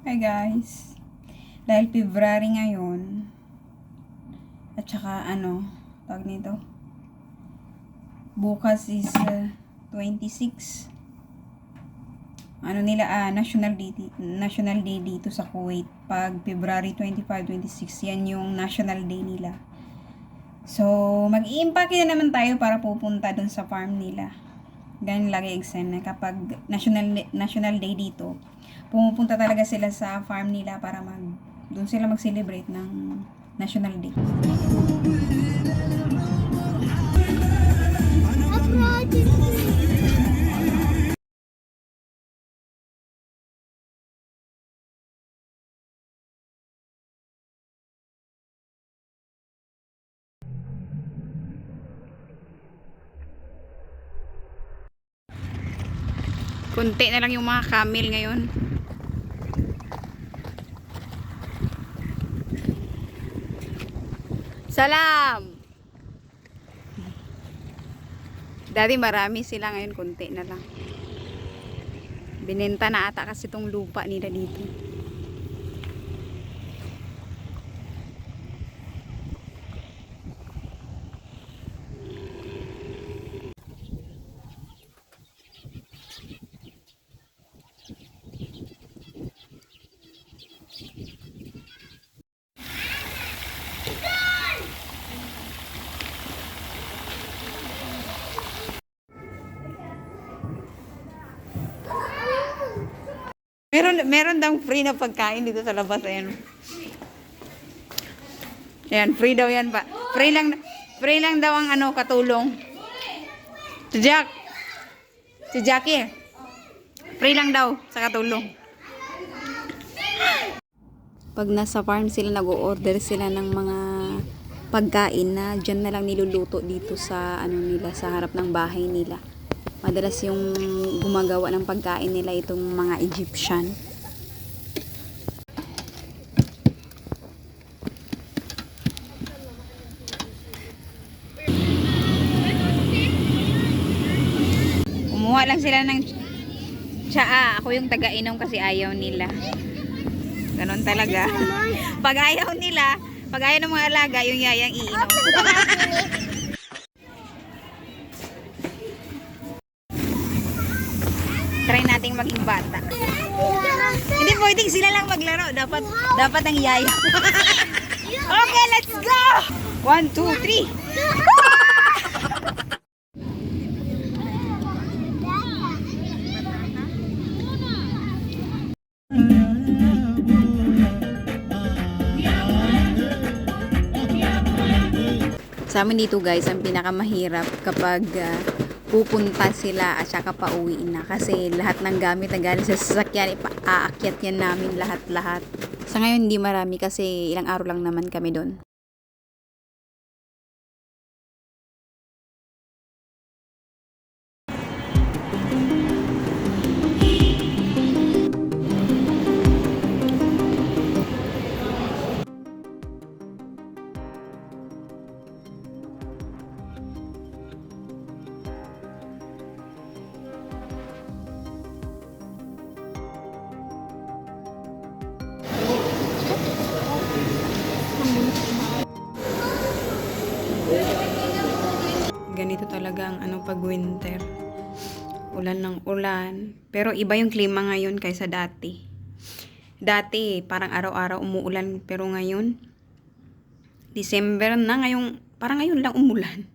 Hi guys. Dahil February ngayon, at saka tawag nito, bukas is 26. National Day dito sa Kuwait. Pag February 25, 26, yan yung National Day nila. So, mag-i-impake na naman tayo para pupunta dun sa farm nila. Ganun lagi exam na kapag National Day dito, pumupunta talaga sila sa farm nila para doon sila mag-celebrate ng National Day. Kunti na lang yung mga camel ngayon. Salam! Dati marami sila, ngayon kunti na lang. Binenta na ata kasi itong lupa nila dito. Meron daw free na pagkain dito sa labas. Ayan. Ayan, free daw yan pa. Free lang daw ang katulong. Si Jackie. Free lang daw sa katulong. Pag nasa farm sila, nag-o-order sila ng mga pagkain na dyan na lang niluluto dito sa nila, sa harap ng bahay nila. Madalas yung gumagawa ng pagkain nila itong mga Egyptian. Kumuha lang sila ng tsaa. Ako yung taga-inom kasi ayaw nila. Ganon talaga. Pag ayaw ng mga alaga, yung yayang iinom. Try nating maging bata. Hindi pwedeng sila lang maglaro. Dapat ang yaya. Okay, let's go! 1, 2, 3. Sa amin dito guys, ang pinakamahirap kapag pupunta sila at saka pauwi na. Kasi lahat ng gamit na galing sa sasakyan, aakyat yan namin lahat-lahat. Sa ngayon hindi marami kasi ilang araw lang naman kami doon. Ganito talaga ang pag winter. Ulan ng ulan. Pero iba yung klima ngayon kaysa dati. Dati parang araw-araw umuulan, pero ngayon December na, parang ngayon lang umulan.